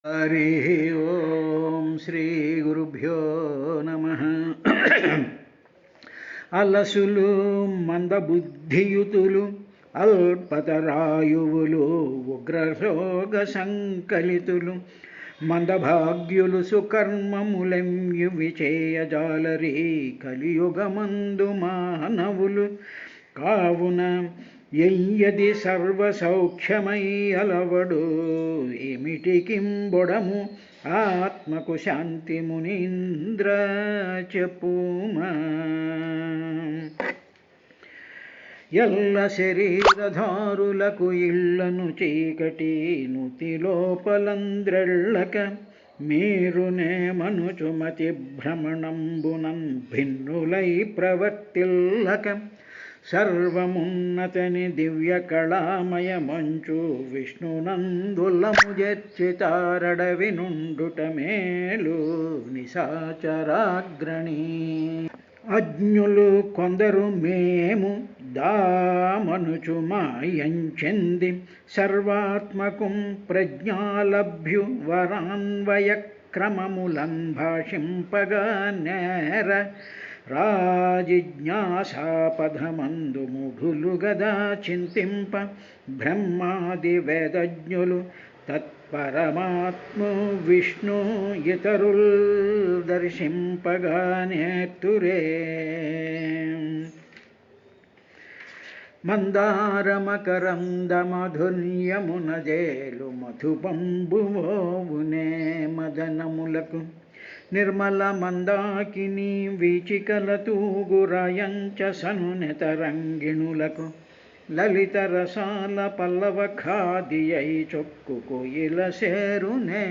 హరి ఓం శ్రీ గురుభ్యో నమః. అలసులు మందబుద్ధియుతులు అల్పతరాయువులు ఉగ్రరోగ సంకలితులు మందభాగ్యులు సుకర్మములెంయు విచేయజాలరి కలియుగమందు మానవులు కావున ఎయ్యది సర్వసౌఖ్యమై అలవడు ఏమిటికింబొడము ఆత్మకు శాంతి మునీంద్ర చెప్పుమా. ఎల్ల శరీరధారులకు ఇళ్లను చీకటి నుతి లోపలంద్రెళ్ళక మీరునే మనుచుమతి భ్రమణంబునం భిన్నులై ప్రవర్తిల్లక సర్వమున్నతని దివ్య కళామయ మంచు విష్ణునందులము జర్చితారడవి నుండుట మేలు నిశాచరాగ్రణి. అజ్ఞులు కొందరు మేము దామనుచు మాయంచెంది సర్వాత్మకం ప్రజ్ఞాలభ్యు వరాన్వయ క్రమములం భాషింపగా నేర రాజిజ్ఞాసాపథమందు మూఢులు గదా చింతింప బ్రహ్మాది వేదజ్ఞులు తత్పరమాత్మ విష్ణు ఇతరుల్ దర్శింపగా నేర్తురే. మందారమకరందమధుర్యమునజేలు మధుపంబువోవునే మదనములకు నిర్మల మందాకిని వీచికల తూగురాయంచ సనునితరంగిణులకు లలిత రసాల పల్లవ ఖాదియై చొక్కు కోయిల సేరునే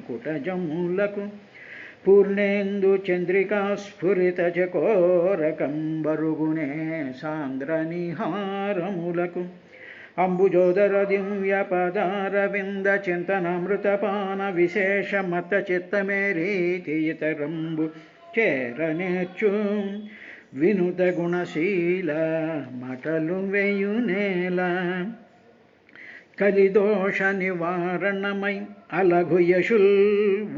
కుటజములకు పూర్ణేందు చంద్రికా స్ఫురిత చకోరకంబరుగునే సాంద్ర నిహారములకు అంబుజోదర దివ్య పదారవింద చింతనామృతపాన విశేష మత చిత్తమేరీతి ఇతరంబు చేరనేర్చు వినుత గుణశీల మటలు వేయునేల కలిదోష నివారణమై అలఘు యశుల్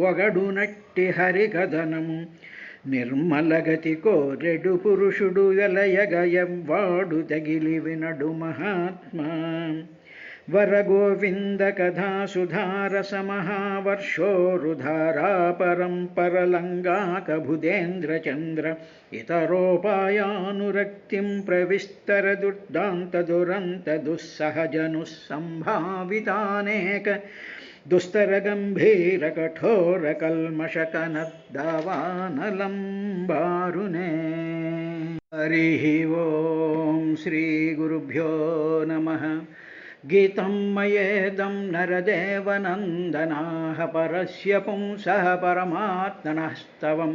ఒగడు నట్టి హరికథనము నిర్మలగతి కోరెడు పురుషుడు వెలయగయవాడు తగిలి వినడు మహాత్మా. వరగోవింద కథా సుధారస మహావర్షోరుధారా పరంపరలంగాకభుదేంద్ర చంద్ర ఇతరోపాయానురక్తిం ప్రవిస్తర దుర్దాంత దురంత దుస్సహజను సంభావితానేక దుస్తర గంభీర కఠోర కల్మషకనద్దావానలంబారునే. హరి ఓం శ్రీ గురుభ్యో నమః. గీతం మయేదం నరదేవనందనాః పరస్య పుంసః పరమాత్మనః స్తవం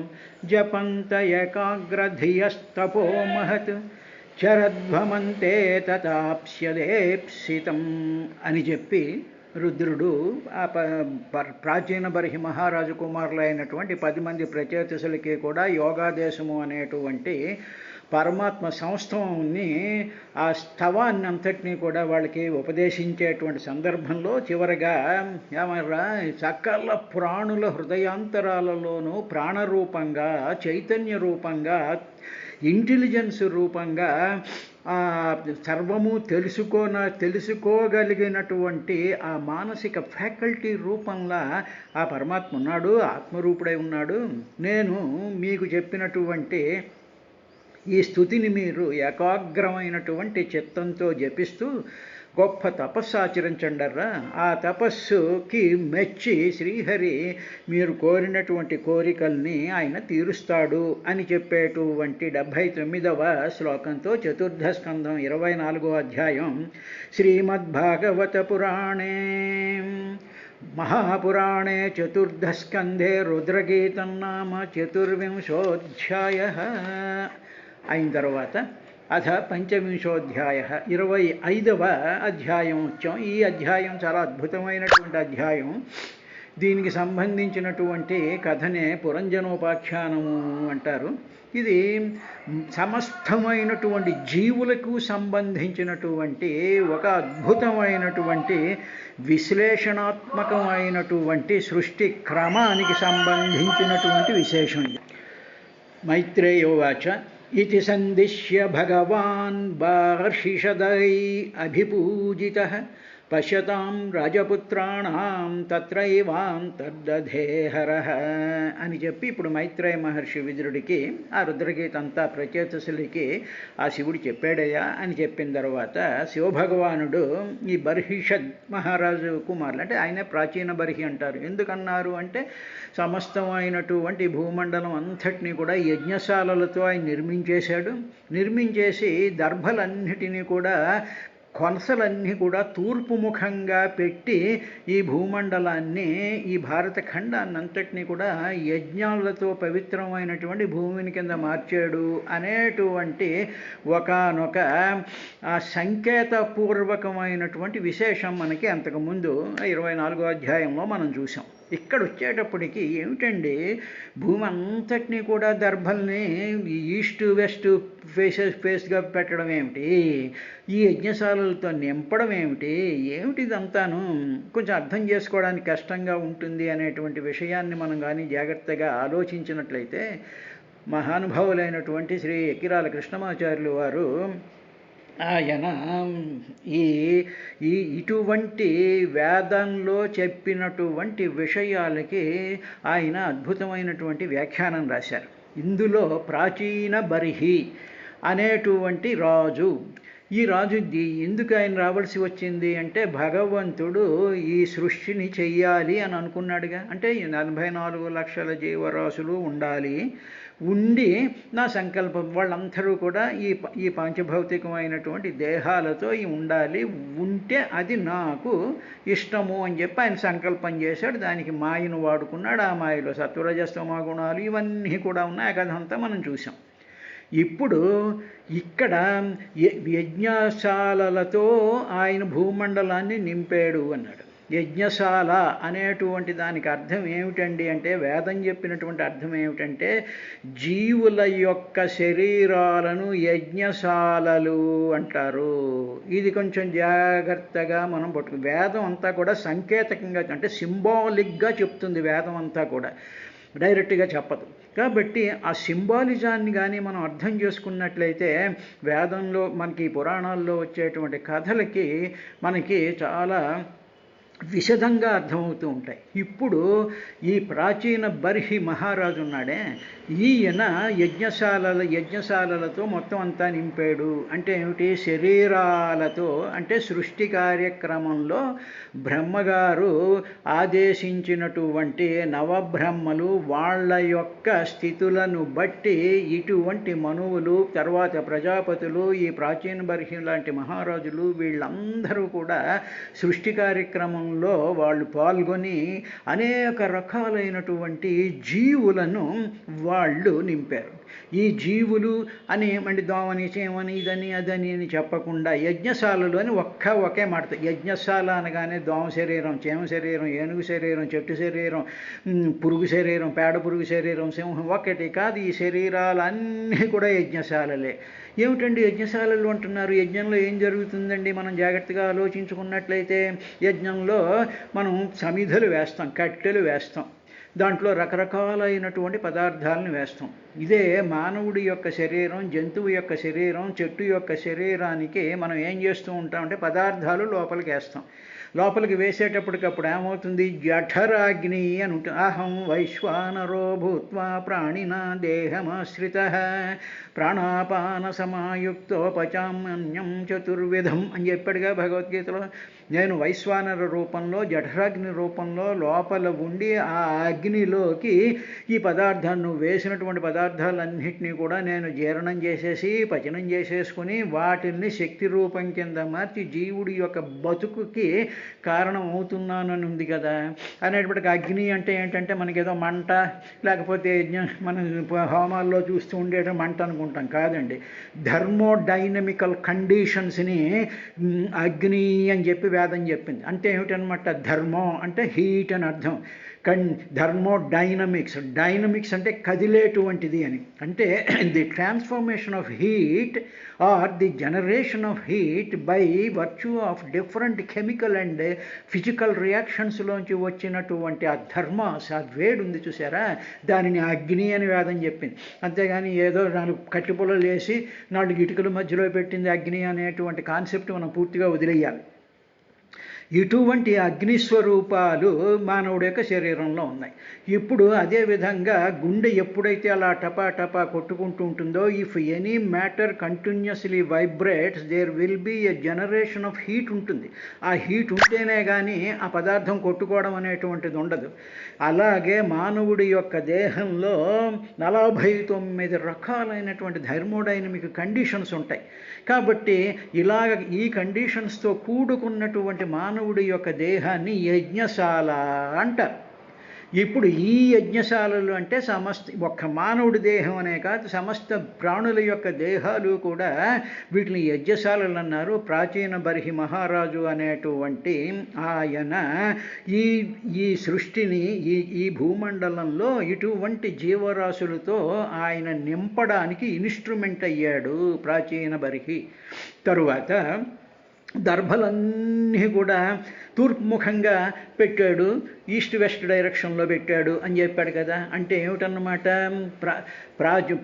జపంత ఏకాగ్రధియస్తపో మహత్ చరధ్వమంతే తతాప్స్యదేప్సితం అని చెప్పి రుద్రుడు ఆ ప్రాచీన బర్హి మహారాజు కుమారులైనటువంటి 10 మంది ప్రచేతసులకి కూడా యోగాదేశము అనేటువంటి పరమాత్మ సంస్థాన్ని ఆ స్థవాన్ని అంతటినీ కూడా వాళ్ళకి ఉపదేశించేటువంటి సందర్భంలో చివరగా ఏమన్నా సకల ప్రాణుల హృదయాంతరాలలోనూ ప్రాణరూపంగా చైతన్య రూపంగా ఇంటెలిజెన్స్ రూపంగా సర్వము తెలుసుకోగలిగినటువంటి ఆ మానసిక ఫ్యాకల్టీ రూపంలో ఆ పరమాత్మ ఉన్నాడు, ఆత్మరూపుడై ఉన్నాడు. నేను మీకు చెప్పినటువంటి ఈ స్తుతిని మీరు ఏకాగ్రమైనటువంటి చిత్తంతో జపిస్తూ గొప్ప తపస్సు ఆచరించండర్రా. ఆ తపస్సుకి మెచ్చి శ్రీహరి మీరు కోరినటువంటి కోరికల్ని ఆయన తీరుస్తాడు అని చెప్పేటువంటి 79వ శ్లోకంతో చతుర్థ స్కంధం 24వ అధ్యాయం శ్రీమద్భాగవత పురాణే మహాపురాణే చతుర్థ స్కంధే రుద్రగీతం నామ 24వ అయిన తర్వాత అథ పంచవింశోధ్యాయ 25వ అధ్యాయం వచ్చాం. ఈ అధ్యాయం చాలా అద్భుతమైనటువంటి అధ్యాయం. దీనికి సంబంధించినటువంటి కథనే పురంజనోపాఖ్యానము అంటారు. ఇది సమస్తమైనటువంటి జీవులకు సంబంధించినటువంటి ఒక అద్భుతమైనటువంటి విశ్లేషణాత్మకమైనటువంటి సృష్టి క్రమానికి సంబంధించినటువంటి విశేషం. మైత్రేయోవాచ ఇతి సందిశ్య భగవాన్ బర్హిషదై అభిపూజితః పశ్యతాం రాజపుత్రాణం తత్రైవాంతర్దధేహరః అని చెప్పి ఇప్పుడు మైత్రేయ మహర్షి విదురుడికి ఆ రుద్రగీత అంతా ప్రచేతసులకి ఆ శివుడు చెప్పాడయ్యా అని చెప్పిన తర్వాత శివభగవానుడు ఈ బర్హిషద్ మహారాజు కుమారులు, అంటే ఆయన ప్రాచీన బర్హి అంటారు. ఎందుకన్నారు అంటే సమస్తమైనటువంటి భూమండలం అంతటినీ కూడా యజ్ఞశాలలతో ఆయన నిర్మించేసి దర్భలన్నిటినీ కూడా కొనసలన్నీ కూడా తూర్పు ముఖంగా పెట్టి ఈ భూమండలాన్ని, ఈ భారత ఖండాన్ని అంతటినీ కూడా యజ్ఞాలతో పవిత్రమైనటువంటి భూమిని కింద మార్చాడు అనేటువంటి ఒకానొక సంకేతపూర్వకమైనటువంటి విశేషం మనకి అంతకుముందు 24వ అధ్యాయంలో మనం చూసాం. ఇక్కడ వచ్చేటప్పటికి ఏమిటండి, భూమి అంతటినీ కూడా దర్భల్ని ఈస్ట్ వెస్ట్ ఫేస్గా పెట్టడం ఏమిటి, ఈ యజ్ఞశాలలతో నింపడం ఏమిటిదంతాను కొంచెం అర్థం చేసుకోవడానికి కష్టంగా ఉంటుంది అనేటువంటి విషయాన్ని మనం కానీ జాగ్రత్తగా ఆలోచించినట్లయితే మహానుభావులైనటువంటి శ్రీ ఎక్కిరాల కృష్ణమాచార్యులు వారు ఆయన ఇటువంటి వేదంలో చెప్పినటువంటి విషయాలకి ఆయన అద్భుతమైనటువంటి వ్యాఖ్యానం రాశారు. ఇందులో ప్రాచీన బర్హి అనేటువంటి రాజు, ఈ రాజు ఎందుకు ఆయన రావాల్సి వచ్చింది అంటే భగవంతుడు ఈ సృష్టిని చెయ్యాలి అని అనుకున్నాడుగా. అంటే 44 లక్షల జీవరాశులు ఉండి నా సంకల్పం వాళ్ళందరూ కూడా ఈ పంచభౌతికమైనటువంటి దేహాలతో ఉంటే అది నాకు ఇష్టము అని చెప్పి ఆయన సంకల్పం చేశాడు. దానికి మాయను వాడుకున్నాడు. ఆ మాయలో సత్వరజస్తమ గుణాలు ఇవన్నీ కూడా ఉన్నాయి. ఆ కథ అంతా మనం చూసాం. ఇప్పుడు ఇక్కడ యజ్ఞశాలలతో ఆయన భూమండలాన్ని నింపాడు అన్నాడు. యజ్ఞశాల అనేటువంటి దానికి అర్థం ఏమిటండి అంటే, వేదం చెప్పినటువంటి అర్థం ఏమిటంటే జీవుల యొక్క శరీరాలను యజ్ఞశాలలు అంటారు. ఇది కొంచెం జాగ్రత్తగా మనం వేదం అంతా కూడా సంకేతకంగా అంటే సింబాలిక్గా చెప్తుంది. వేదం అంతా కూడా డైరెక్ట్గా చెప్పదు. కాబట్టి ఆ సింబాలిజాన్ని కానీ మనం అర్థం చేసుకున్నట్లయితే వేదంలో మనకి పురాణాల్లో వచ్చేటువంటి కథలకి మనకి చాలా విశదంగా అర్థమవుతూ ఉంటాయి. ఇప్పుడు ఈ ప్రాచీన బర్హి మహారాజు ఉన్నాడే, ఈయన యజ్ఞశాలలతో మొత్తం అంతా నింపాడు. అంటే ఏమిటి, శరీరాలతో. అంటే సృష్టి కార్యక్రమంలో బ్రహ్మగారు ఆదేశించినటువంటి నవబ్రహ్మలు వాళ్ళ యొక్క స్థితులను బట్టి ఇటువంటి మనువులు, తర్వాత ప్రజాపతులు, ఈ ప్రాచీన బర్హి లాంటి మహారాజులు వీళ్ళందరూ కూడా సృష్టి కార్యక్రమంలో వాళ్ళు పాల్గొని అనేక రకాలైనటువంటి జీవులను వాళ్ళు నింపారు. ఈ జీవులు అని ఏమండి దోమని, చేమని, ఇదని అదని అని చెప్పకుండా యజ్ఞశాలలు అని ఒకే మాట. యజ్ఞశాల అనగానే దోమ శరీరం, చేమ శరీరం, ఏనుగు శరీరం, చెట్టు శరీరం, పురుగు శరీరం, పేడ పురుగు శరీరం, సింహం ఒక్కటి కాదు. ఈ శరీరాలన్నీ కూడా యజ్ఞశాలలే. ఏమిటండి యజ్ఞశాలలు అంటున్నారు? యజ్ఞంలో ఏం జరుగుతుందండి? మనం జాగ్రత్తగా ఆలోచించుకున్నట్లయితే యజ్ఞంలో మనం సమిధలు వేస్తాం, కట్టెలు వేస్తాం, దాంట్లో రకరకాలైనటువంటి పదార్థాలను వేస్తాం. ఇదే మానవుడి యొక్క శరీరం, జంతువు యొక్క శరీరం, చెట్టు యొక్క శరీరానికి మనం ఏం చేస్తూ ఉంటామంటే పదార్థాలు లోపలికి వేస్తాం. లోపలికి వేసేటప్పటికప్పుడు ఏమవుతుంది, జఠరాగ్ని అని ఉంటుంది. అహం వైశ్వానరో భూత్వా ప్రాణినా దేహమాశ్రితః ప్రాణాపాన సమాయుక్తో పచామ్యన్యం చతుర్విధం అని చెప్పాడుగా భగవద్గీతలో. నేను వైశ్వానర రూపంలో, జఠరాగ్ని రూపంలో లోపల ఉండి ఆ అగ్నిలోకి ఈ పదార్థాన్ని, వేసినటువంటి పదార్థాలన్నింటినీ కూడా నేను జీర్ణం చేసేసి పచనం చేసేసుకుని వాటిని శక్తి రూపం కింద మార్చి జీవుడి యొక్క బతుకుకి కారణం అవుతున్నానని ఉంది కదా. అనేటప్పటికి అగ్ని అంటే ఏంటంటే మనకేదో మంట, లేకపోతే మనం హోమాల్లో చూస్తూ ఉండేట మంట అనుకుంటాం. కాదండి, థర్మోడైనమికల్ కండిషన్స్ని అగ్ని అని చెప్పి వేదం చెప్పింది. అంటే ఏమిటనమాట, ధర్మం అంటే హీట్ అని అర్థం, థర్మోడైనమిక్స్, డైనమిక్స్ అంటే కదిలేటువంటిది అని. అంటే the transformation of heat or the generation of heat by virtue of different chemical and physical రియాక్షన్స్లోంచి వచ్చినటువంటి ఆ థర్మాస్, ఆ వేడి ఉంది చూసారా, దానిని అగ్ని అని వేదం చెప్పింది. అంతేగాని ఏదో 4 కట్టె పుల్లలు వేసి 4 ఇటుకల మధ్యలో పెట్టింది అగ్ని అనేటువంటి కాన్సెప్ట్ మనం పూర్తిగా వదిలేయాలి. ఇటువంటి అగ్నిస్వరూపాలు మానవుడి యొక్క శరీరంలో ఉన్నాయి. ఇప్పుడు అదేవిధంగా గుండె ఎప్పుడైతే అలా టపా టపా కొట్టుకుంటూ ఉంటుందో, if any matter continuously vibrates there will be a generation of heat ఉంటుంది. ఆ హీట్ ఉంటేనే కానీ ఆ పదార్థం కొట్టుకోవడం అనేటువంటిది ఉండదు. అలాగే మానవుడి యొక్క దేహంలో 49 రకాలైనటువంటి థర్మోడైనమిక్ కండిషన్స్ ఉంటాయి. కాబట్టి ఇలాగ ఈ కండిషన్స్తో కూడుకున్నటువంటి మానవుడి యొక్క దేహాన్ని యజ్ఞశాల అంటారు. ఇప్పుడు ఈ యజ్ఞశాలలు అంటే ఒక్క మానవుడి దేహం అనే కాదు, సమస్త ప్రాణుల యొక్క దేహాలు కూడా వీటిని యజ్ఞశాలలు అన్నారు. ప్రాచీన బర్హి మహారాజు అనేటువంటి ఆయన ఈ సృష్టిని, ఈ భూమండలంలో ఇటువంటి జీవరాశులతో ఆయన నింపడానికి ఇన్స్ట్రుమెంట్ అయ్యాడు ప్రాచీన బర్హి. తరువాత దర్భలన్నీ కూడా తూర్పుముఖంగా పెట్టాడు, ఈస్ట్ వెస్ట్ డైరెక్షన్లో పెట్టాడు అని చెప్పాడు కదా. అంటే ఏమిటన్నమాట,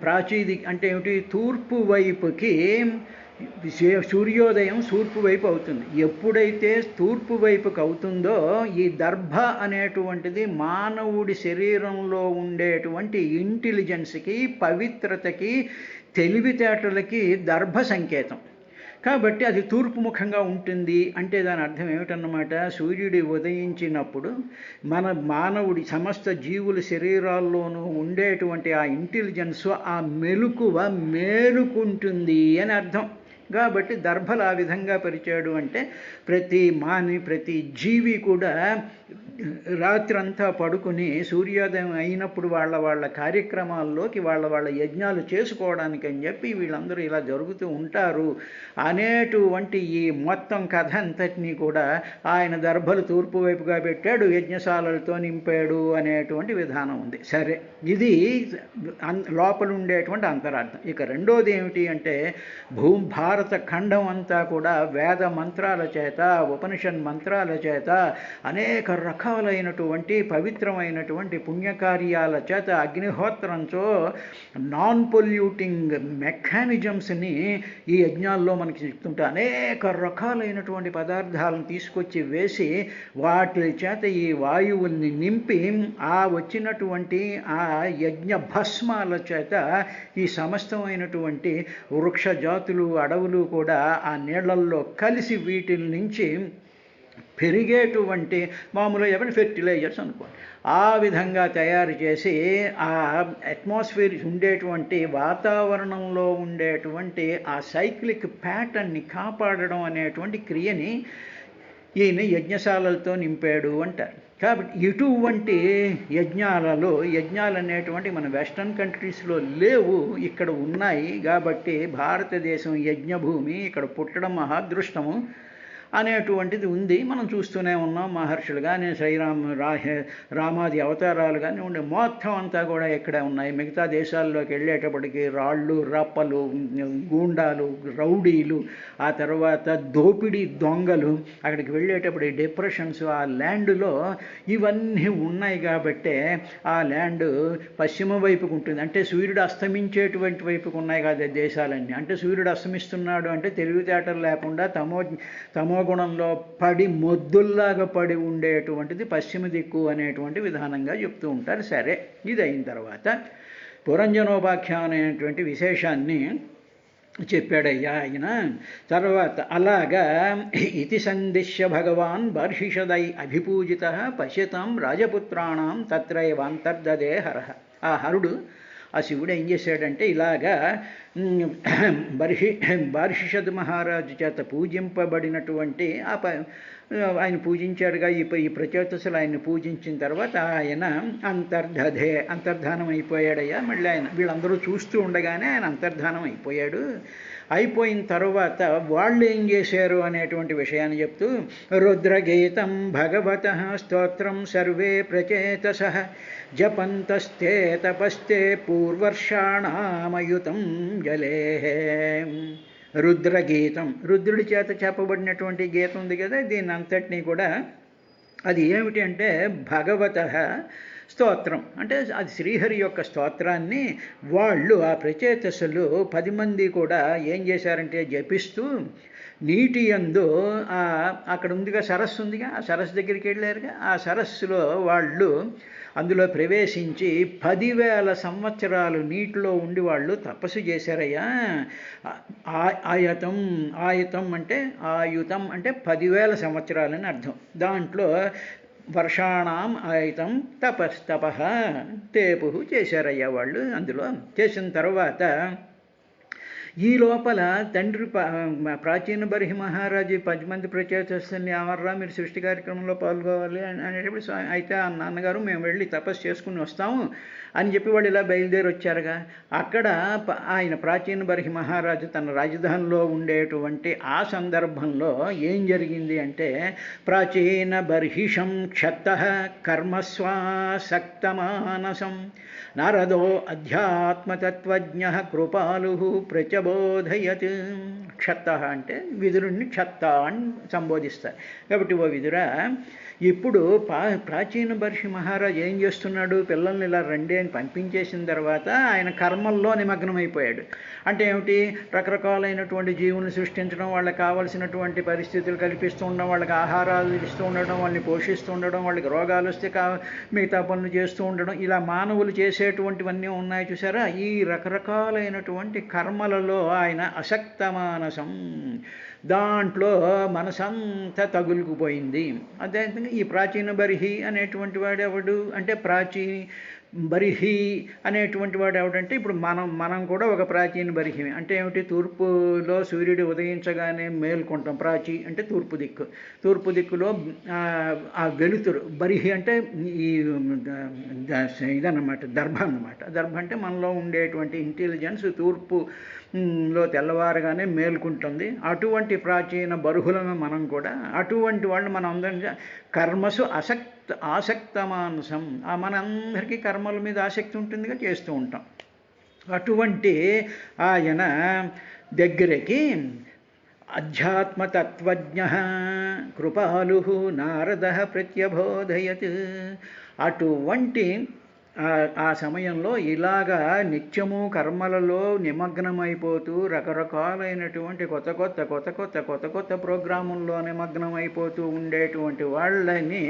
ప్రాచీది అంటే ఏమిటి, తూర్పు వైపుకి సూర్యోదయం తూర్పు వైపు అవుతుంది. ఎప్పుడైతే తూర్పు వైపుకి అవుతుందో ఈ దర్భ అనేటువంటిది మానవుడి శరీరంలో ఉండేటువంటి ఇంటెలిజెన్స్కి, పవిత్రతకి, తెలివితేటలకి దర్భ సంకేతం. కాబట్టి అది తూర్పుముఖంగా ఉంటుంది. అంటే దాని అర్థం ఏమిటన్నమాట, సూర్యుడు ఉదయించినప్పుడు మన మానవుడి సమస్త జీవుల శరీరాల్లోనూ ఉండేటువంటి ఆ ఇంటెలిజెన్స్, ఆ మెలకువ మేలుకుంటుంది అని అర్థం. కాబట్టి దర్భలు ఆ విధంగా పరిచాడు. అంటే ప్రతి జీవి కూడా రాత్రంతా పడుకుని సూర్యోదయం అయినప్పుడు వాళ్ళ కార్యక్రమాల్లోకి వాళ్ళ యజ్ఞాలు చేసుకోవడానికి అని చెప్పి వీళ్ళందరూ ఇలా జరుగుతూ ఉంటారు అనేటువంటి ఈ మొత్తం కథ అంతటినీ కూడా ఆయన దర్భలు తూర్పు వైపుగా పెట్టాడు, యజ్ఞశాలలతో నింపాడు అనేటువంటి విధానం ఉంది. సరే, ఇది లోపల ఉండేటువంటి అంతరార్థం. ఇక రెండోది ఏమిటి అంటే, భారత ఖండం అంతా కూడా వేద మంత్రాల చేత, ఉపనిషత్ మంత్రాల చేత, అనేక రకాలైనటువంటి పవిత్రమైనటువంటి పుణ్యకార్యాల చేత, అగ్నిహోత్రంతో నాన్ పొల్యూటింగ్ మెకానిజమ్స్ని ఈ యజ్ఞాల్లో మనకి చెప్తుంటే అనేక రకాలైనటువంటి పదార్థాలను తీసుకొచ్చి వేసి వాటి చేత ఈ వాయువుల్ని నింపి ఆ వచ్చినటువంటి ఆ యజ్ఞ భస్మాల చేత ఈ సమస్తమైనటువంటి వృక్ష జాతులు, అడవులు కూడా ఆ నీళ్లల్లో కలిసి వీటి నుంచి పెరిగేటువంటి మామూలు ఏమైనా ఫెర్టిలైజర్స్ అనుకోండి, ఆ విధంగా తయారు చేసి ఆ అట్మాస్ఫియర్ ఉండేటువంటి వాతావరణంలో ఉండేటువంటి ఆ సైక్లిక్ ప్యాటర్న్ని కాపాడడం అనేటువంటి క్రియని ఈయన యజ్ఞశాలలతో నింపాడు అంటారు. కాబట్టి ఇటువంటి యజ్ఞాలు అనేటువంటి మన వెస్టర్న్ కంట్రీస్లో లేవు, ఇక్కడ ఉన్నాయి. కాబట్టి భారతదేశం యజ్ఞభూమి, ఇక్కడ పుట్టడం మహాదృష్టము అనేటువంటిది ఉంది. మనం చూస్తూనే ఉన్నాం. మహర్షులు కానీ, రామాది అవతారాలు కానీ ఉండే మొత్తం అంతా కూడా ఇక్కడే ఉన్నాయి. మిగతా దేశాల్లోకి వెళ్ళేటప్పటికి రాళ్ళు, రప్పలు, గూండాలు, రౌడీలు, ఆ తర్వాత దోపిడీ దొంగలు, అక్కడికి వెళ్ళేటప్పుడు డిప్రెషన్స్, ఆ ల్యాండ్లో ఇవన్నీ ఉన్నాయి. కాబట్టే ఆ ల్యాండ్ పశ్చిమ వైపుకు ఉంటుంది. అంటే సూర్యుడు అస్తమించేటువంటి వైపుకు ఉన్నాయి కదా దేశాలన్నీ. అంటే సూర్యుడు అస్తమిస్తున్నాడు అంటే తెలివితేటలు లేకుండా తమో గుణంలో పడి మొద్దుల్లాగా పడి ఉండేటువంటిది పశ్చిమ దిక్కు అనేటువంటి విధానంగా చెప్తూ ఉంటారు. సరే, ఇది అయిన తర్వాత పురంజనోపాఖ్యానం అనేటువంటి విశేషాన్ని చెప్పాడయ్యా ఆయన. తర్వాత అలాగా ఇతి సందిశ్య భగవాన్ బర్హిషదై అభిపూజిత పశ్యతాం రాజపుత్రాణం తత్రైవాంతర్దదే హర. ఆ హరుడు, ఆ శివుడు ఏం చేశాడంటే ఇలాగా బార్షిషద్ మహారాజు చేత పూజింపబడినటువంటి ఆయన పూజించాడుగా. ఈ ప్రచేతసులు ఆయన పూజించిన తర్వాత ఆయన అంతర్ధానం అయిపోయాడయ్యా. మళ్ళీ ఆయన వీళ్ళందరూ చూస్తూ ఉండగానే ఆయన అంతర్ధానం అయిపోయాడు. అయిపోయిన తర్వాత వాళ్ళు ఏం చేశారు అనేటువంటి విషయాన్ని చెప్తూ, రుద్రగీతం భగవత స్తోత్రం సర్వే ప్రచేతస జపంతస్తే తపస్తే పూర్వర్షాణామయుతం జలే. రుద్రగీతం, రుద్రుడి చేత చెప్పబడినటువంటి గీతం ఉంది కదా, దీని అంతటినీ కూడా అది ఏమిటి అంటే భగవత స్తోత్రం, అంటే అది శ్రీహరి యొక్క స్తోత్రాన్ని వాళ్ళు ఆ ప్రచేతసులు 10 మంది కూడా ఏం చేశారంటే జపిస్తూ నీటి యందు అక్కడ ఉందిగా సరస్సు ఉందిగా, ఆ సరస్సు దగ్గరికి వెళ్ళారుగా. ఆ సరస్సులో వాళ్ళు అందులో ప్రవేశించి 10,000 సంవత్సరాలు నీటిలో ఉండి వాళ్ళు తపస్సు చేశారయ్యా. ఆయతం అంటే ఆయుతం అంటే 10,000 సంవత్సరాలని అర్థం. దాంట్లో వర్షాణం ఆయుతం తప తేపు చేశారయ్యా వాళ్ళు. అందులో చేసిన తర్వాత ఈ లోపల తండ్రి ప్రాచీన బర్హి మహారాజు 10 మంది ప్రచేతస్తుల్ని అమర్రా మీరు సృష్టి కార్యక్రమంలో పాల్గొవాలి అనేటప్పుడు, అయితే ఆ నాన్నగారు మేము వెళ్ళి తపస్సు చేసుకుని వస్తాము అని చెప్పి వాళ్ళు ఇలా బయలుదేరి వచ్చారుగా. అక్కడ ఆయన ప్రాచీన బర్హి మహారాజు తన రాజధానిలో ఉండేటువంటి ఆ సందర్భంలో ఏం జరిగింది అంటే, ప్రాచీన బర్హిషం క్షత్త కర్మస్వాసక్తమానసం నారదో అధ్యాత్మతత్వజ్ఞ కృపాలు ప్రచబోధయత్. క్షత్త అంటే విదురుణ్ణి క్షత్త అని సంబోధిస్తారు. కాబట్టి ఓ విదురా, ఇప్పుడు ప్రాచీన బర్హి మహారాజు ఏం చేస్తున్నాడు, పిల్లల్ని ఇలా రండి అని పంపించేసిన తర్వాత ఆయన కర్మల్లో నిమగ్నమైపోయాడు. అంటే ఏమిటి, రకరకాలైనటువంటి జీవులను సృష్టించడం, వాళ్ళకి కావలసినటువంటి పరిస్థితులు కల్పిస్తూ ఉండడం, వాళ్ళకి ఆహారాలు ఇస్తూ ఉండడం, వాళ్ళని పోషిస్తూ ఉండడం, వాళ్ళకి రోగాలు వస్తే మిగతా పనులు చేస్తూ ఉండడం, ఇలా మానవులు చేసేటువంటివన్నీ ఉన్నాయి చూసారా. ఈ రకరకాలైనటువంటి కర్మలలో ఆయన అసక్తమానసం, దాంట్లో మనసంతా తగులుకుపోయింది. అదేవిధంగా ఈ ప్రాచీన బర్హి అనేటువంటి వాడు ఎవడు అంటే, బర్హి అనేటువంటి వాడు ఎవడంటే, ఇప్పుడు మనం కూడా ఒక ప్రాచీన బర్హి. అంటే ఏమిటి, తూర్పులో సూర్యుడు ఉదయించగానే మేల్కొంటాం. ప్రాచీ అంటే తూర్పు దిక్కు, తూర్పు దిక్కులో ఆ వెలుతురు. బర్హి అంటే ఈ ఇదన్నమాట, దర్భ అన్నమాట. దర్భ అంటే మనలో ఉండేటువంటి ఇంటెలిజెన్స్ తూర్పులో తెల్లవారుగానే మేల్కుంటుంది. అటువంటి ప్రాచీన బర్హులను మనం కూడా, అటువంటి వాళ్ళు మనం అందరం కర్మసు ఆసక్తమానసం, మనందరికీ కర్మల మీద ఆసక్తి ఉంటుందిగా, చేస్తూ ఉంటాం. అటువంటి ఆయన దగ్గరికి అధ్యాత్మతత్వజ్ఞ కృపాలు నారద ప్రత్యబోధయత్. అటువంటి ఆ సమయంలో ఇలాగా నిత్యము కర్మలలో నిమగ్నమైపోతూ రకరకాలైనటువంటి కొత్త కొత్త ప్రోగ్రాముల్లో నిమగ్నమైపోతూ ఉండేటువంటి వాళ్ళని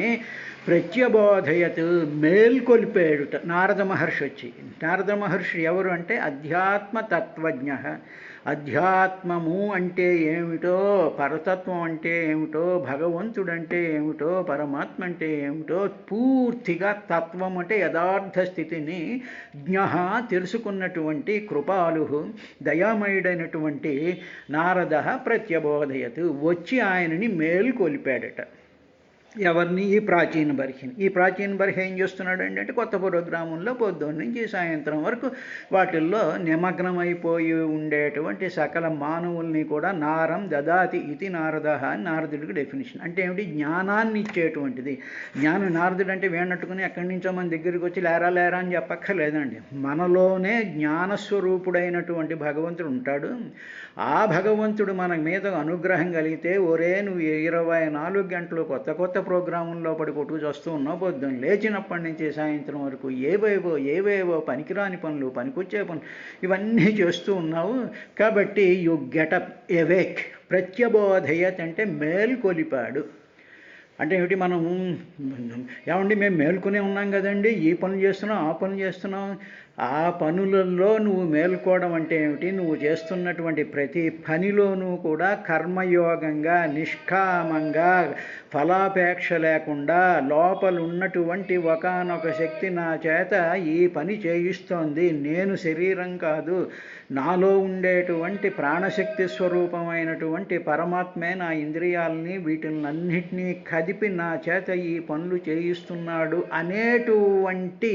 ప్రత్యబోధయత్ మేల్కొల్పాడుట నారద మహర్షి వచ్చి. నారద మహర్షి ఎవరు అంటే అధ్యాత్మతత్వజ్ఞ. అధ్యాత్మము అంటే ఏమిటో, పరతత్వం అంటే ఏమిటో, భగవంతుడంటే ఏమిటో, పరమాత్మ అంటే ఏమిటో పూర్తిగా తత్వం అంటే యథార్థ స్థితిని తెలుసుకున్నటువంటి కృపాలు దయామయుడైనటువంటి నారద ప్రత్యబోధయత్ వచ్చి ఆయనని మేల్కొల్పాడట. ఎవరిని, ఈ ప్రాచీన బర్హిని. ఈ ప్రాచీన బర్హి ఏం చేస్తున్నాడు అంటే, కొత్త ప్రోగ్రాముల్లో పొద్దున్న నుంచి సాయంత్రం వరకు వాటిల్లో నిమగ్నమైపోయి ఉండేటువంటి సకల మానవుల్ని కూడా నారం దదాతి ఇది నారద అని నారదుడికి డెఫినేషన్. అంటే ఏమిటి, జ్ఞానాన్ని ఇచ్చేటువంటిది. నారదుడు అంటే వేణట్టుకుని ఎక్కడి నుంచో మన దగ్గరికి వచ్చి లేరా అని చెప్పక్కర్లేదండి. మనలోనే జ్ఞానస్వరూపుడైనటువంటి భగవంతుడు ఉంటాడు. ఆ భగవంతుడు మన మీద అనుగ్రహం కలిగితే, ఒరే నువ్వు 24 గంటలు కొత్త ప్రోగ్రాముల్లో పడి కొట్టుకు వస్తూ ఉన్నావు, పొద్దున్న లేచినప్పటి నుంచి సాయంత్రం వరకు ఏవేవో పనికిరాని పనులు, పనికొచ్చే పనులు ఇవన్నీ చేస్తూ ఉన్నావు. కాబట్టి యు గెటప్ ఎవేక్. ప్రత్యబోధయత్ అంటే మేల్కొలిపాడు. అంటే ఏమిటి, మనం ఏమండి మేము మేల్కొనే ఉన్నాం కదండి, ఈ పనులు చేస్తున్నాం ఆ పనులు చేస్తున్నాం ఆ పనులలో నువ్వు మేల్కోవడం అంటే ఏమిటి? నువ్వు చేస్తున్నటువంటి ప్రతి పనిలోనూ కూడా కర్మయోగంగా, నిష్కామంగా, ఫలాపేక్ష లేకుండా లోపల ఉన్నటువంటి ఒకానొక శక్తి నా చేత ఈ పని చేయిస్తోంది. నేను శరీరం కాదు, నాలో ఉండేటువంటి ప్రాణశక్తి స్వరూపమైనటువంటి పరమాత్మే నా ఇంద్రియాలని వీటినన్నిటినీ కదిపి నా చేత ఈ పనులు చేయిస్తున్నాడు అనేటువంటి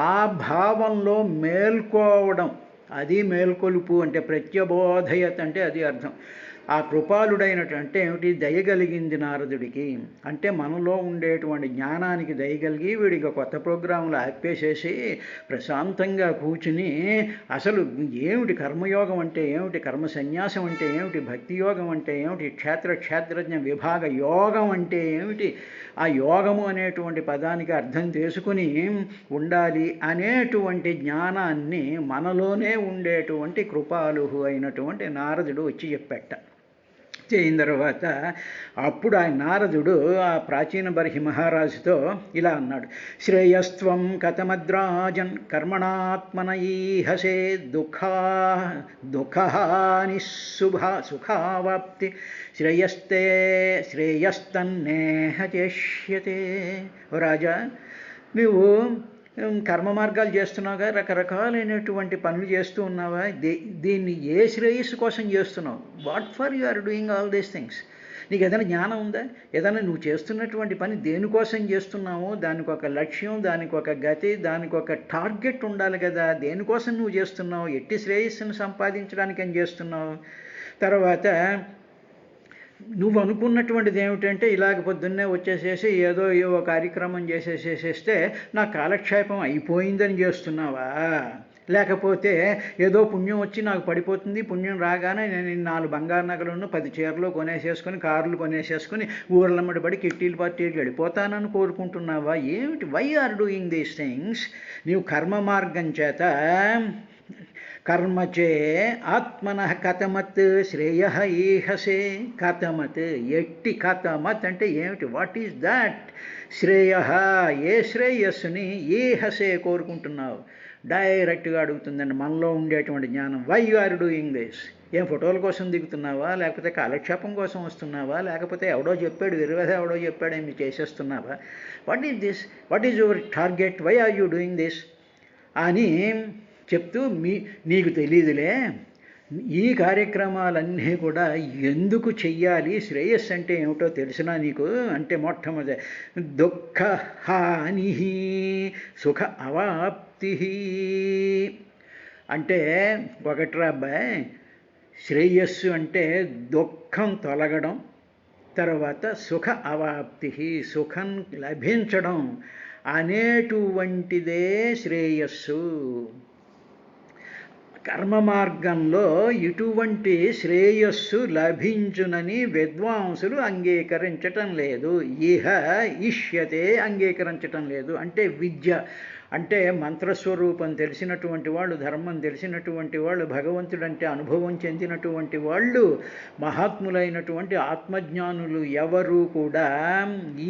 ఆ భావంలో మేల్కోవడం, అది మేల్కొలుపు అంటే. ప్రత్యబోధయత అంటే అది అర్థం. ఆ కృపాలుడైనటువంటి ఏమిటి? దయగలిగింది నారదుడికి అంటే మనలో ఉండేటువంటి జ్ఞానానికి దయగలిగి వీడికి కొత్త ప్రోగ్రాంలు ఆపేసేసి ప్రశాంతంగా కూర్చుని అసలు ఏమిటి కర్మయోగం అంటే ఏమిటి, కర్మ సన్యాసం అంటే ఏమిటి, భక్తి యోగం అంటే ఏమిటి, క్షేత్రజ్ఞ విభాగ యోగం అంటే ఏమిటి, ఆ యోగము అనేటువంటి పదానికి అర్థం చేసుకుని ఉండాలి అనేటువంటి జ్ఞానాన్ని మనలోనే ఉండేటువంటి కృపాలు అయినటువంటి నారదుడు వచ్చి చెప్పాట. అయిన తర్వాత అప్పుడు ఆ నారదుడు ఆ ప్రాచీన బర్హి మహారాజుతో ఇలా అన్నాడు: శ్రేయస్త్వం కథమద్రాజన్ కర్మణాత్మన ఈహసే దుఃఖాని సుఖావాప్తి శ్రేయస్తన్నేహ చేష్యతే. రాజా, నువ్వు కర్మ మార్గాలు చేస్తున్నావుగా, రకరకాలైనటువంటి పనులు చేస్తూ ఉన్నావా? దీన్ని ఏ శ్రేయస్సు కోసం చేస్తున్నావు? What for you are doing all these things? నీకు ఏదైనా జ్ఞానం ఉందా? ఏదైనా నువ్వు చేస్తున్నటువంటి పని దేనికోసం చేస్తున్నావు? దానికి ఒక లక్ష్యం, దానికి ఒక గతి, దానికి ఒక టార్గెట్ ఉండాలి కదా. దేనికోసం నువ్వు చేస్తున్నావు? ఎట్టి శ్రేయస్సును సంపాదించడానికి ఏం చేస్తున్నావు? తర్వాత నువ్వు అనుకున్నటువంటిది ఏమిటంటే ఇలాగ పొద్దున్నే వచ్చేసేసి ఏదో కార్యక్రమం చేసేసేస్తే నా కాలక్షేపం అయిపోయిందని చేస్తున్నావా? లేకపోతే ఏదో పుణ్యం వచ్చి నాకు పడిపోతుంది, పుణ్యం రాగానే నేను 4 బంగారు నగలను 10 చీరలు కొనేసేసుకొని, కార్లు కొనేసేసుకొని ఊర్లమ్మడి పడి కిట్టీలు పార్టీలు వెళ్ళిపోతానని కోరుకుంటున్నావా? ఏమిటి? Why are doing these things? నీవు కర్మ మార్గం చేత కర్మచే ఆత్మన కథమత్ శ్రేయ ఈహసే. కథమత్ ఎట్టి, కథమత్ అంటే ఏమిటి? What is that? శ్రేయ, ఏ శ్రేయస్సుని ఈహసే కోరుకుంటున్నావు? డైరెక్ట్గా అడుగుతుందండి మనలో ఉండేటువంటి జ్ఞానం. Why you are doing this? ఏం ఫోటోల కోసం దిగుతున్నావా? లేకపోతే కాలక్షేపం కోసం వస్తున్నావా? లేకపోతే ఎవడో చెప్పాడు, విరవద ఎవడో చెప్పాడు ఏమి చేసేస్తున్నావా? What is this? What is your target? Why are you doing this అని చెప్తూ, నీకు తెలియదులే ఈ కార్యక్రమాలన్నీ కూడా ఎందుకు చెయ్యాలి, శ్రేయస్సు అంటే ఏమిటో తెలిసినా నీకు అంటే మొట్టమొదటి దుఃఖహాని సుఖ అవాప్తి అంటే ఒకట్రా అబ్బాయి, శ్రేయస్సు అంటే దుఃఖం తొలగడం, తర్వాత సుఖ అవాప్తి సుఖం లభించడం అనేటువంటిదే శ్రేయస్సు. కర్మ మార్గంలో ఇటువంటి శ్రేయస్సు లభించునని విద్వాంసులు అంగీకరించటం లేదు. ఇహ ఇష్యతే అంగీకరించటం లేదు. అంటే విద్య అంటే మంత్రస్వరూపం తెలిసినటువంటి వాళ్ళు, ధర్మం తెలిసినటువంటి వాళ్ళు, భగవంతుడంటే అనుభవం చెందినటువంటి వాళ్ళు, మహాత్ములైనటువంటి ఆత్మజ్ఞానులు ఎవరు కూడా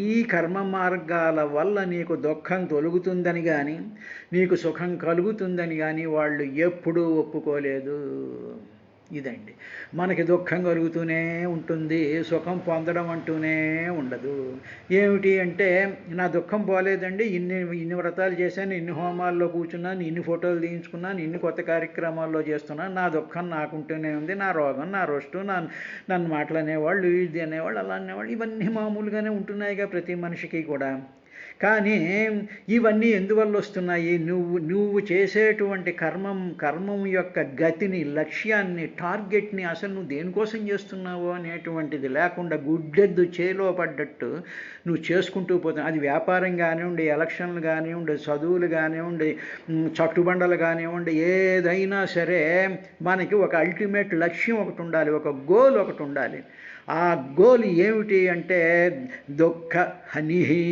ఈ కర్మ మార్గాల వల్ల నీకు దుఃఖం తొలగుతుందని కానీ, నీకు సుఖం కలుగుతుందని కానీ వాళ్ళు ఎప్పుడూ ఒప్పుకోలేదు. ఇదండి, మనకి దుఃఖం కలుగుతూనే ఉంటుంది, సుఖం పొందడం అంటూనే ఉండదు. ఏమిటి అంటే, నా దుఃఖం పోలేదండి, ఇన్ని వ్రతాలు చేశాను, ఇన్ని హోమాల్లో కూర్చున్నాను, ఇన్ని ఫోటోలు తీయించుకున్నాను, ఇన్ని కొత్త కార్యక్రమాల్లో చేస్తున్నాను, నా దుఃఖం నాకుంటూనే ఉంది, నా రోగం, నా రోస్టు, నన్ను మాటలు అనేవాళ్ళు, ఇది అనేవాళ్ళు, అలా అనేవాళ్ళు, ఇవన్నీ మామూలుగానే ఉంటున్నాయిగా ప్రతి మనిషికి కూడా. కానీ ఇవన్నీ ఎందువల్ల వస్తున్నాయి? నువ్వు చేసేటువంటి కర్మం యొక్క గతిని, లక్ష్యాన్ని, టార్గెట్ని అసలు నువ్వు దేనికోసం చేస్తున్నావు అనేటువంటిది లేకుండా గుడ్డెద్దు చేలో పడ్డట్టు నువ్వు చేసుకుంటూ పోతావు. అది వ్యాపారం కానివ్వండి, ఎలక్షన్లు కానివ్వండి, చదువులు కానివ్వండి, చట్టుబండలు కానివ్వండి, ఏదైనా సరే మనకి ఒక అల్టిమేట్ లక్ష్యం ఒకటి ఉండాలి, ఒక గోల్ ఒకటి ఉండాలి. ఆ గోల్ ఏమిటి అంటే దుఃఖ హనిహి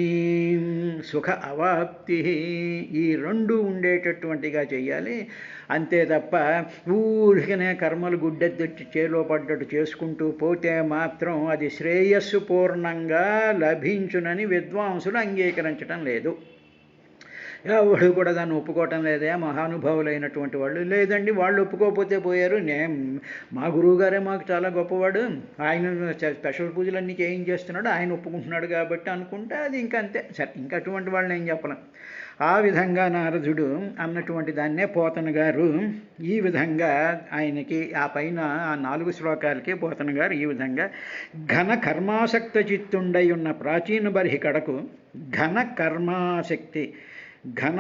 సుఖ అవాప్తి, ఈ రెండు ఉండేటటువంటిగా చెయ్యాలి. అంతే తప్ప ఊరికనే కర్మలు గుడ్డెత్తి చేలో పడ్డట్టు చేసుకుంటూ పోతే మాత్రం అది శ్రేయస్సు పూర్ణంగా లభించునని విద్వాంసులు అంగీకరించడం లేదు. ఎవడు కూడా దాన్ని ఒప్పుకోవటం లేదే, మహానుభావులైనటువంటి వాళ్ళు. లేదండి వాళ్ళు ఒప్పుకోకపోతే పోయారు, మా గురువుగారే మాకు చాలా గొప్పవాడు, ఆయన స్పెషల్ పూజలన్నీ చేయించేస్తున్నాడు, ఆయన ఒప్పుకుంటున్నాడు కాబట్టి అనుకుంటే అది ఇంకా అంతే. సరే, ఇంక అటువంటి వాళ్ళని ఏం చెప్పలేం. ఆ విధంగా నారదుడు అన్నటువంటి దాన్నే పోతన గారు ఈ విధంగా ఆయనకి ఆ పైన ఆ 4 శ్లోకాలకి పోతన గారు ఈ విధంగా ఘన కర్మాసక్త చిత్తుండై ఉన్న ప్రాచీన బర్హి కడకు ఘన కర్మాసక్తి, ఘన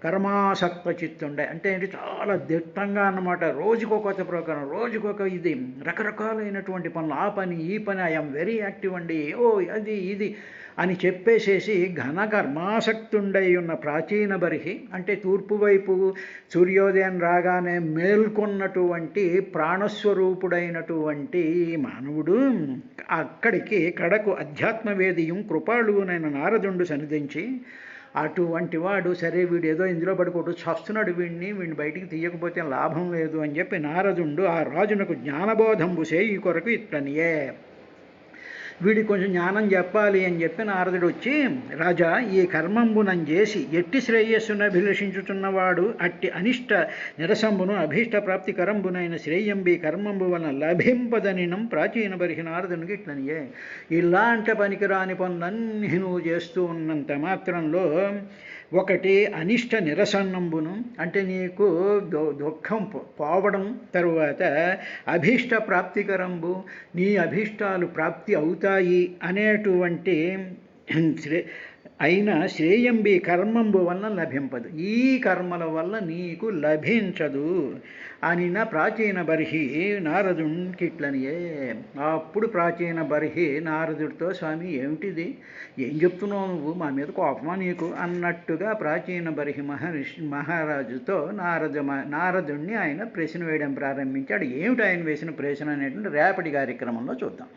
కర్మాసక్త చిత్తుండే అంటే ఏంటి, చాలా దిట్టంగా అన్నమాట. రోజుకొక ప్రకారం, రోజుకొక ఇది రకరకాలైనటువంటి పనులు, ఆ పని ఈ పని, ఐఎమ్ వెరీ యాక్టివ్ అండి, ఓ అది ఇది అని చెప్పేసేసి ఘన కర్మాసక్తుండై ఉన్న ప్రాచీన బర్హి అంటే తూర్పు వైపు సూర్యోదయం రాగానే మేల్కొన్నటువంటి ప్రాణస్వరూపుడైనటువంటి మానవుడు అక్కడికి కడకు అధ్యాత్మవేదియం కృపాళువునైన నారదుండు సన్నిధించి, అటువంటి వాడు సరే వీడు ఏదో ఇందులో పడుకోడు చస్తున్నాడు, వీడిని బయటికి తీయకపోతే లాభం లేదు అని చెప్పి నారదుండు ఆ రాజునకు జ్ఞానబోధంబు చేయి కొరకు ఇట్లనియే, వీడికి కొంచెం జ్ఞానం చెప్పాలి అని చెప్పి నారదుడు వచ్చి, రాజా ఈ కర్మంబునం చేసి ఎట్టి శ్రేయస్సును అభిలషించుతున్నవాడు అట్టి అనిష్ట నిరసంబును అభీష్ట ప్రాప్తి కరంబునైన శ్రేయంబి కర్మంబు వలన లభింపదనినం ప్రాచీన బరిహి నారదునికి ఇట్లనియే. ఇలాంటి పనికిరాని పనులన్నీ నువ్వు చేస్తూ ఉన్నంత మాత్రంలో ఒకటి అనిష్ట నిరసన్నంబును అంటే నీకు దుఃఖం పోవడం, తరువాత అభీష్ట ప్రాప్తికరంబు నీ అభీష్టాలు ప్రాప్తి అవుతాయి అనేటువంటి అయిన శ్రేయంబి కర్మంబు వలన లభింపదు, ఈ కర్మల వల్ల నీకు లభించదు అనిన ప్రాచీన బర్హి నారదునికి ఇట్లనియే. అప్పుడు ప్రాచీన బర్హి నారదుడితో, స్వామి ఏమిటిది, ఏం చెప్తున్నావు నువ్వు, మా మీద కోపమా నీకు అన్నట్టుగా ప్రాచీన బర్హి మహారాజుతో నారదుడిని ఆయన ప్రశ్న వేయడం ప్రారంభించాడు. ఏమిటి ఆయన వేసిన ప్రశ్న అనేటువంటి రేపటి కార్యక్రమంలో చూద్దాం.